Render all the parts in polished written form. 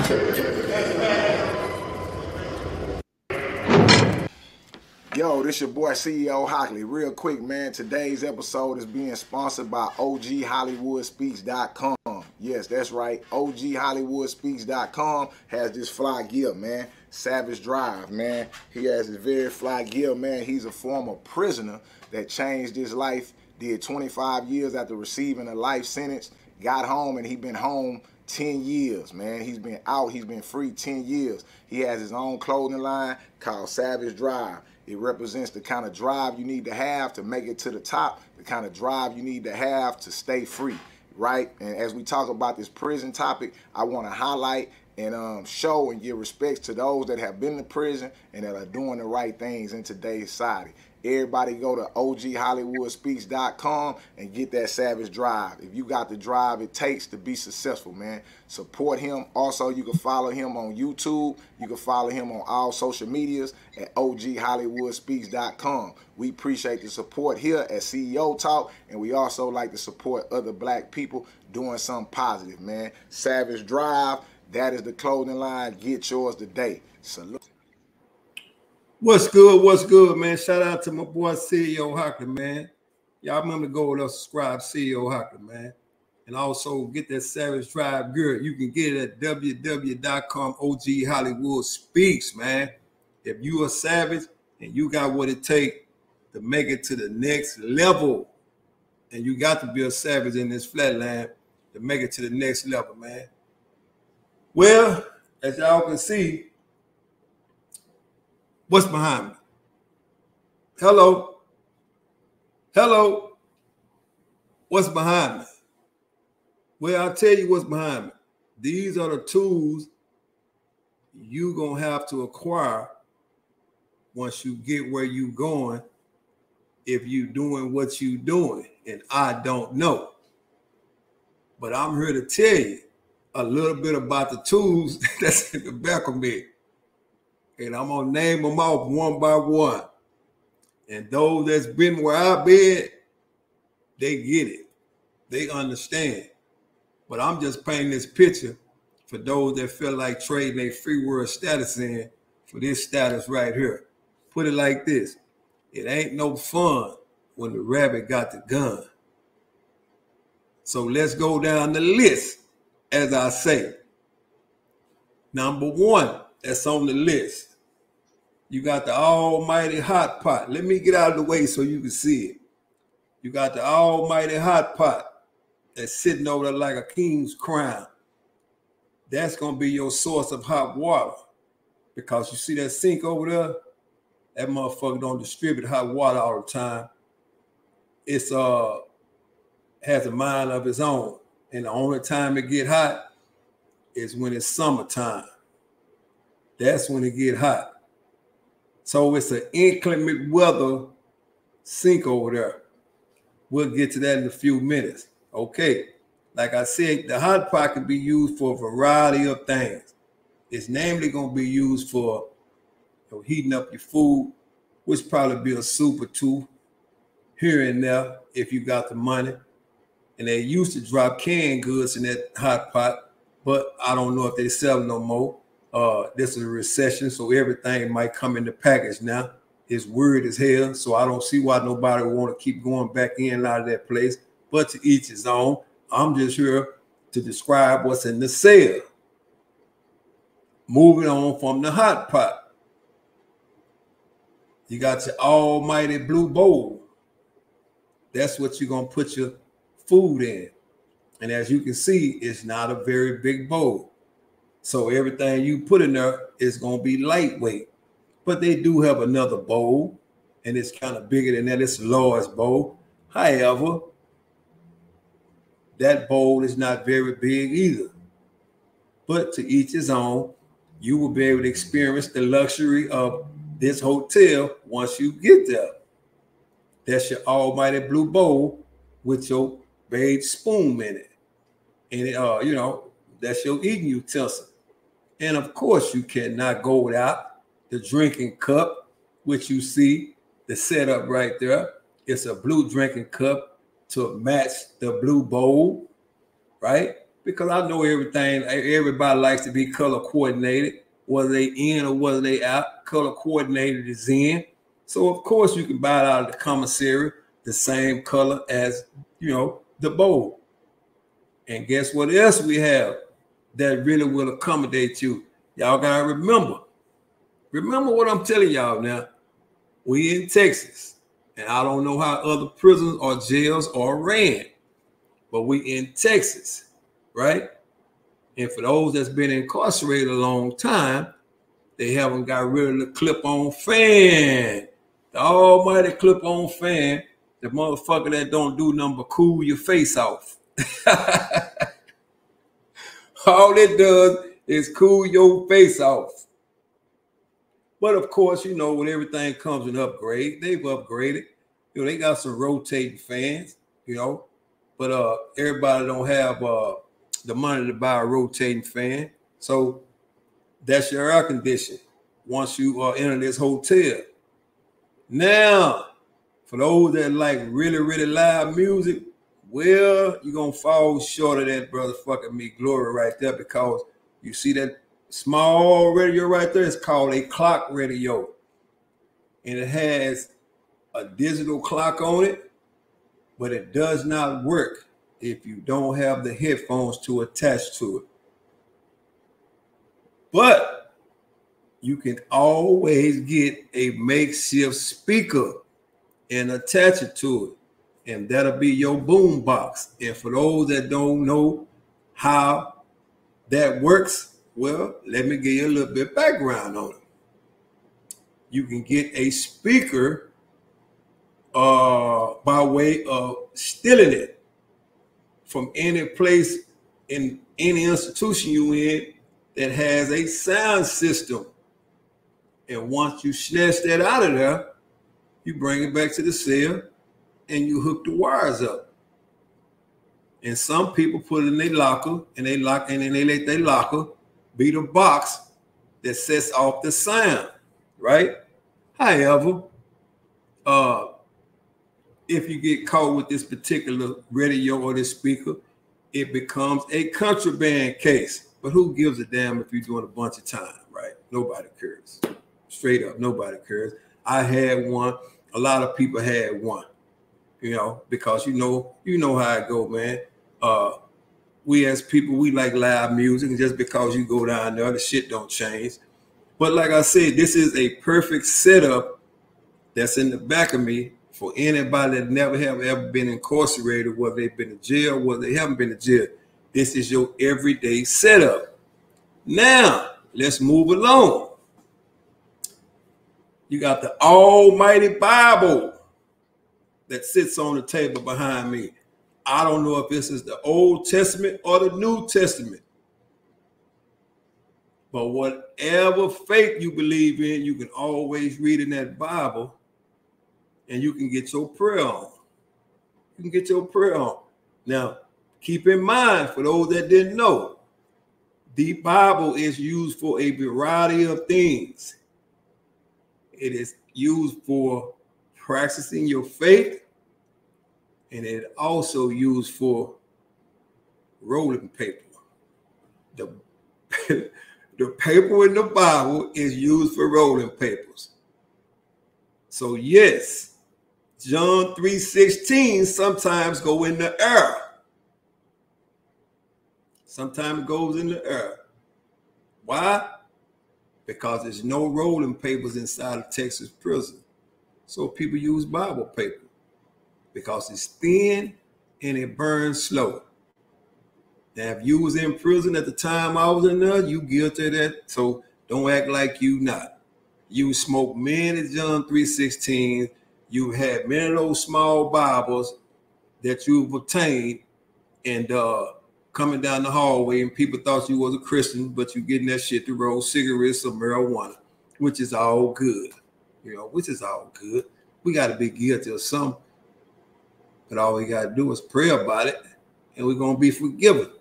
Yo, this your boy CEO Hockley. Real quick, man, today's episode is being sponsored by OGHollywoodspeaks.com. Yes, that's right. OGHollywoodspeaks.com has this fly gear, man. Savage Drive, man. He has this very fly gear, man. He's a former prisoner that changed his life, did 25 years after receiving a life sentence, got home, and he been home 10 years, man. He's been out, he's been free 10 years. He has his own clothing line called Savage Drive. It represents the kind of drive you need to have to make it to the top, the kind of drive you need to have to stay free, right? And as we talk about this prison topic, I want to highlight and show and give respects to those that have been to prison and that are doing the right things in today's society. Everybody go to OGHollywoodspeaks.com and get that Savage Drive. If you got the drive it takes to be successful, man, support him. Also, you can follow him on YouTube. You can follow him on all social medias at OGHollywoodspeaks.com. We appreciate the support here at CEO Talk, and we also like to support other black people doing something positive, man. Savage Drive, that is the clothing line. Get yours today. Salute. What's good, man? Shout out to my boy CEO Hockley, man. Y'all remember to go and subscribe CEO Hockley, man. And also get that Savage Drive gear. You can get it at www.com OG Hollywood Speaks, man. If you are savage and you got what it takes to make it to the next level, and you got to be a savage in this flatland to make it to the next level, man. Well, as y'all can see, what's behind me? Hello? What's behind me? Well, I'll tell you what's behind me. These are the tools you're going to have to acquire once you get where you're going, if you're doing what you're doing. And I don't know. But I'm here to tell you a little bit about the tools that's in the back of me. And I'm going to name them off one by one. And those that's been where I've been, they get it. They understand. But I'm just painting this picture for those that feel like trading their free world status in for this status right here. Put it like this. It ain't no fun when the rabbit got the gun. So let's go down the list, as I say. Number one that's on the list. You got the almighty hot pot. Let me get out of the way so you can see it. You got the almighty hot pot that's sitting over there like a king's crown. That's going to be your source of hot water. Because you see that sink over there? That motherfucker don't distribute hot water all the time. It's has a mind of its own. And the only time it get hot is when it's summertime. That's when it get hot. So it's an inclement weather sink over there. We'll get to that in a few minutes. Okay. Like I said, the hot pot can be used for a variety of things. It's namely going to be used for heating up your food, which probably be a soup or two here and there if you got the money. And they used to drop canned goods in that hot pot, but I don't know if they sell no more. This is a recession, so everything might come in the package now. It's weird as hell, so I don't see why nobody would want to keep going back in and out of that place. But to each his own. I'm just here to describe what's in the sale. Moving on from the hot pot. You got your almighty blue bowl. That's what you're going to put your food in. And as you can see, it's not a very big bowl. So everything you put in there is going to be lightweight. But they do have another bowl, and it's kind of bigger than that. It's a large bowl. However, that bowl is not very big either. But to each his own, you will be able to experience the luxury of this hotel once you get there. That's your almighty blue bowl with your beige spoon in it. And, that's your eating utensil. And, of course, you cannot go without the drinking cup, which you see the setup right there. It's a blue drinking cup to match the blue bowl, right? because I know everything. Everybody likes to be color coordinated, whether they in or whether they out. Color coordinated is in. So of course you can buy it out of the commissary, the same color as, you know, the bowl. And guess what else we have that really will accommodate you? Y'all gotta remember what I'm telling y'all now. We in Texas, and I don't know how other prisons or jails are ran, but we in Texas, right? And for those that's been incarcerated a long time, they haven't got rid of the clip-on fan. The almighty clip-on fan, the motherfucker that don't do nothing but cool your face off. All it does is cool your face off. But of course, you know, when everything comes in upgrade, they've upgraded. You know, they got some rotating fans, you know, but everybody don't have the money to buy a rotating fan. So that's your air conditioning once you enter this hotel. Now, for those that like really, really loud music, well, you're going to fall short of that brother fucking me glory right there, because you see that small radio right there? It's called a clock radio. And it has a digital clock on it, but it does not work if you don't have the headphones to attach to it. But you can always get a makeshift speaker and attach it to it. And that'll be your boom box. And for those that don't know how that works, well, let me give you a little bit of background on it. You can get a speaker by way of stealing it from any place in any institution you in that has a sound system. And once you snatch that out of there, you bring it back to the cell and you hook the wires up. And some people put it in their locker, and they lock, and then they let their locker be the box that sets off the sound, right? However, if you get caught with this particular radio or this speaker, it becomes a contraband case. But who gives a damn if you're doing a bunch of time, right? Nobody cares. Straight up, nobody cares. I had one. A lot of people had one, you know, because you know how it go, man. We as people, we like loud music, and just because you go down there, the shit don't change. But like I said, this is a perfect setup that's in the back of me for anybody that never have ever been incarcerated, whether they've been in jail, whether they haven't been in jail. This is your everyday setup. Now, let's move along. You got the almighty Bible that sits on the table behind me. I don't know if this is the Old Testament or the New Testament. But whatever faith you believe in, you can always read in that Bible, and you can get your prayer on. You can get your prayer on. Now, keep in mind, for those that didn't know, the Bible is used for a variety of things. It is used for practicing your faith, and it also used for rolling paper. The paper in the Bible is used for rolling papers. So yes, John 3:16 sometimes go in the air. Sometimes it goes in the air. Why? Because there's no rolling papers inside of Texas prison. So people use Bible paper because it's thin and it burns slow. Now, if you was in prison at the time I was in there, you guilty of that. So don't act like you not. You smoke many John 3:16. You had many of those small Bibles that you've obtained and coming down the hallway, and people thought you was a Christian, but you getting that shit to roll cigarettes or marijuana, which is all good, you know, which is all good. We got to be guilty of something, but all we got to do is pray about it, and we're going to be forgiven.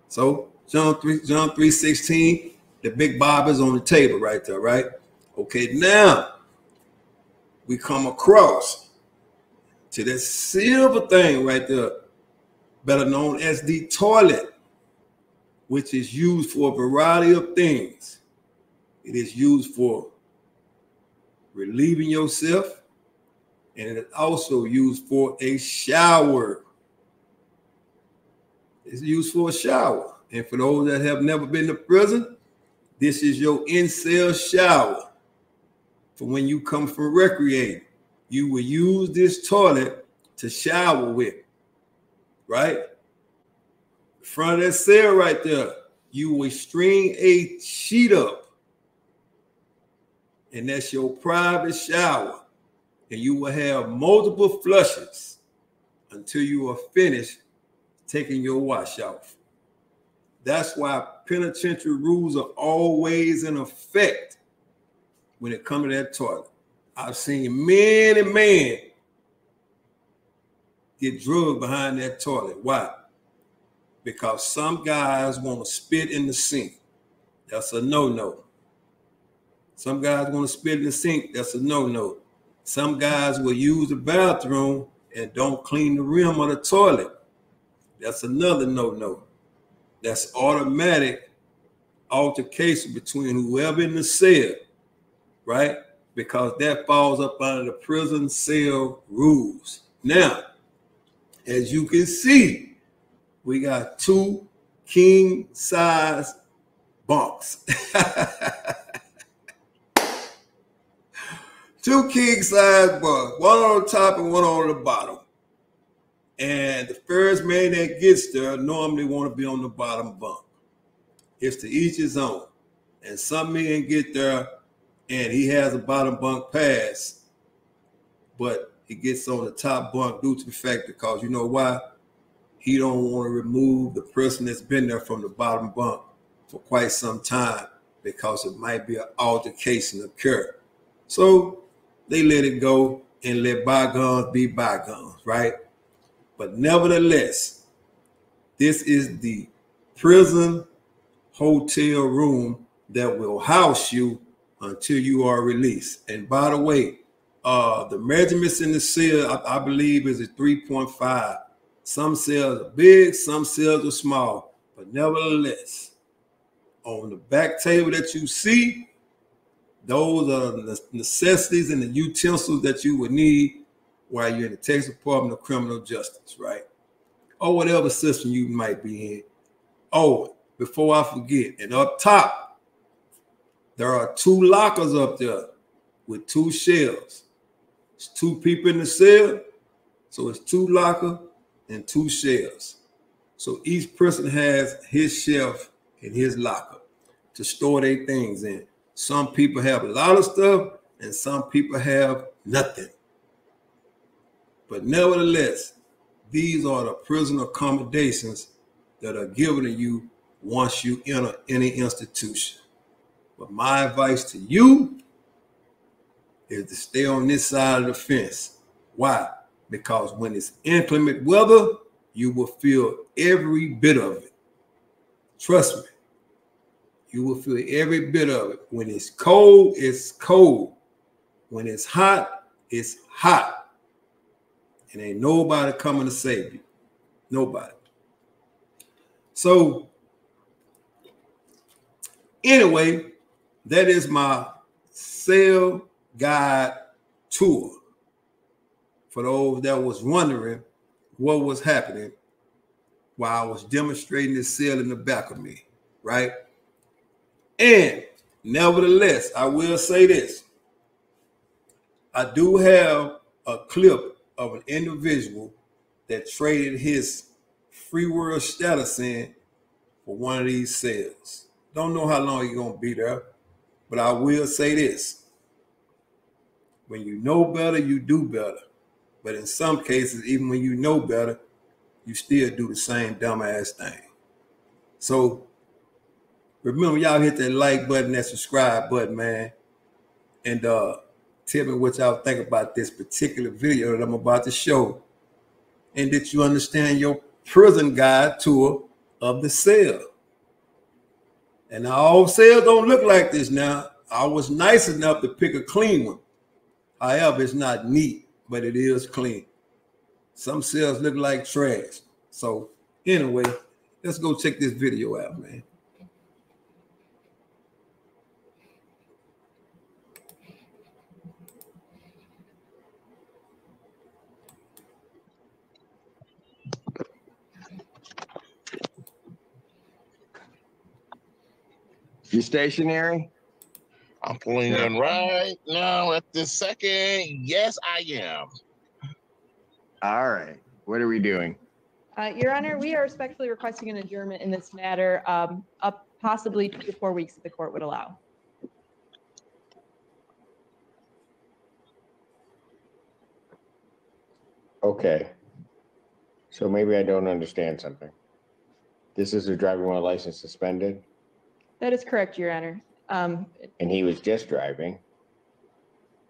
So John 3:16, the big Bible is on the table right there, right? Okay, now we come across to that silver thing right there, better known as the toilet. which is used for a variety of things. It is used for relieving yourself, and it is also used for a shower. It's used for a shower. And for those that have never been to prison, this is your in-cell shower. For when you come from recreating, you will use this toilet to shower with, right? In front of that cell right there, you will string a sheet up, and that's your private shower. And you will have multiple flushes until you are finished taking your wash off. That's why penitentiary rules are always in effect when it comes to that toilet. I've seen many men get drugged behind that toilet. Why? Because some guys want to spit in the sink. That's a no-no. Some guys want to spit in the sink. That's a no-no. Some guys will use the bathroom and don't clean the rim of the toilet. That's another no-no. That's automatic altercation between whoever in the cell, right? Because that falls up under the prison cell rules. Now, as you can see, we got 2 king-size bunks. 2 king-size bunks, one on the top and one on the bottom. And the first man that gets there normally want to be on the bottom bunk. It's to each his own. And some men get there and he has a bottom bunk pass, but he gets on the top bunk due to the fact because you know why? He don't want to remove the person that's been there from the bottom bunk for quite some time because it might be an altercation occur. So they let it go and let bygones be bygones, right? But nevertheless, this is the prison hotel room that will house you until you are released. And by the way, the measurements in the cell, I believe, is a 3.5. Some cells are big, some cells are small. But nevertheless, on the back table that you see, those are the necessities and the utensils that you would need while you're in the Texas Department of Criminal Justice, right? Or whatever system you might be in. Oh, before I forget, and up top, there are 2 lockers up there with 2 shelves. It's 2 people in the cell, so it's 2 lockers and 2 shelves. So each person has his shelf and his locker to store their things in. Some people have a lot of stuff and some people have nothing. But nevertheless, these are the prison accommodations that are given to you once you enter any institution. But my advice to you is to stay on this side of the fence. Why? Because when it's inclement weather, you will feel every bit of it. Trust me. You will feel every bit of it. When it's cold, it's cold. When it's hot, it's hot. And ain't nobody coming to save you. Nobody. So, anyway, that is my cell guide tour. For those that was wondering what was happening while I was demonstrating this cell in the back of me, right? And nevertheless, I will say this. I do have a clip of an individual that traded his free world status in for one of these cells. Don't know how long you're going to be there, but I will say this. When you know better, you do better. But in some cases, even when you know better, you still do the same dumbass thing. So remember, y'all hit that like button, that subscribe button, man. And tell me what y'all think about this particular video that I'm about to show. And did you understand your prison guide tour of the cell? And all cells don't look like this now. I was nice enough to pick a clean one. However, it's not neat, but it is clean. Some cells look like trash. So anyway, Let's go check this video out, man. You stationary? I'm pulling in right now at this second. Yes, I am. All right. What are we doing? Your Honor, we are respectfully requesting an adjournment in this matter, up possibly 2 to 4 weeks if the court would allow. Okay. So maybe I don't understand something. This is a driving while license suspended? That is correct, Your Honor. And he was just driving.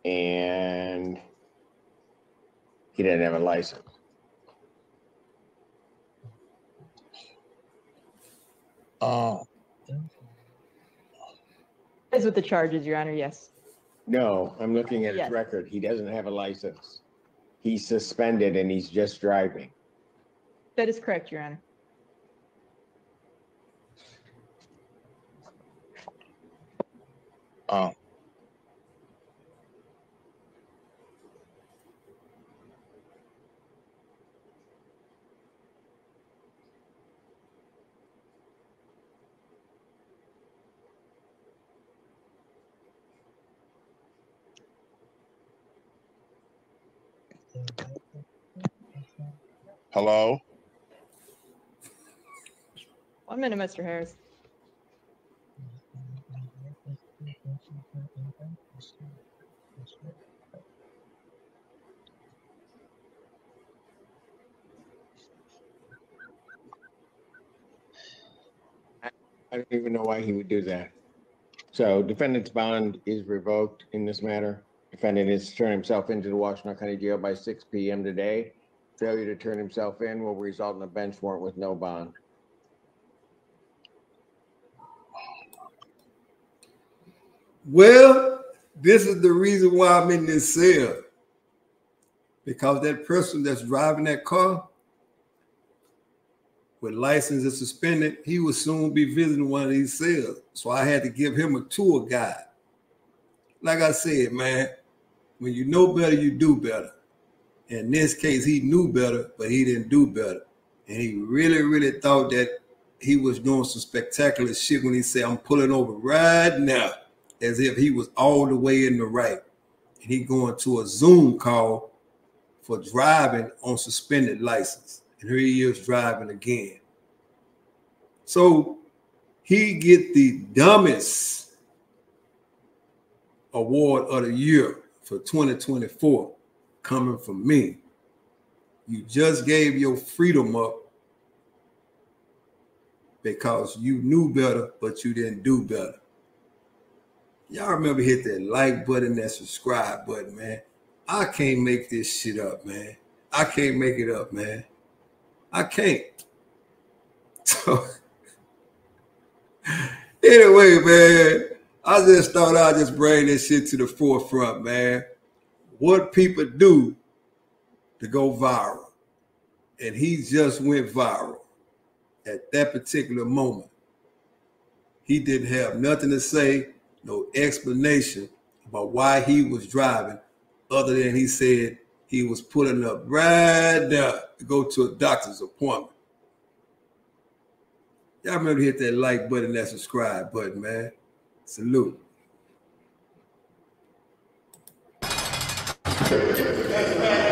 And he didn't have a license. That is with the charges, Your Honor, yes. No, I'm looking at his Yes. record. He doesn't have a license. He's suspended and he's just driving. That is correct, Your Honor. Hello? 1 minute, Mr. Harris. I don't even know why he would do that. So defendant's bond is revoked in this matter. Defendant is to turn himself into the Washington County Jail by 6 p.m. today. Failure to turn himself in will result in a bench warrant with no bond. Well, this is the reason why I'm in this cell. Because that person that's driving that car with license and suspended, he will soon be visiting one of these cells. So I had to give him a tour guide. Like I said, man, when you know better, you do better. In this case, he knew better, but he didn't do better. And he really, really thought that he was doing some spectacular shit when he said, I'm pulling over right now, as if he was all the way in the right. And he going to a Zoom call for driving on suspended license. And here he is driving again. So he get the dumbest award of the year for 2024 coming from me. You just gave your freedom up because you knew better, but you didn't do better. Y'all remember, hit that like button, that subscribe button, man. I can't make this shit up, man. I can't make it up, man. I can't. So anyway, man, I just thought I'd just bring this shit to the forefront, man. What people do to go viral. And he just went viral at that particular moment. He didn't have nothing to say, no explanation about why he was driving, other than he said he was pulling up right now to go to a doctor's appointment. Y'all remember to hit that like button, that subscribe button, man. Salute. Yeah.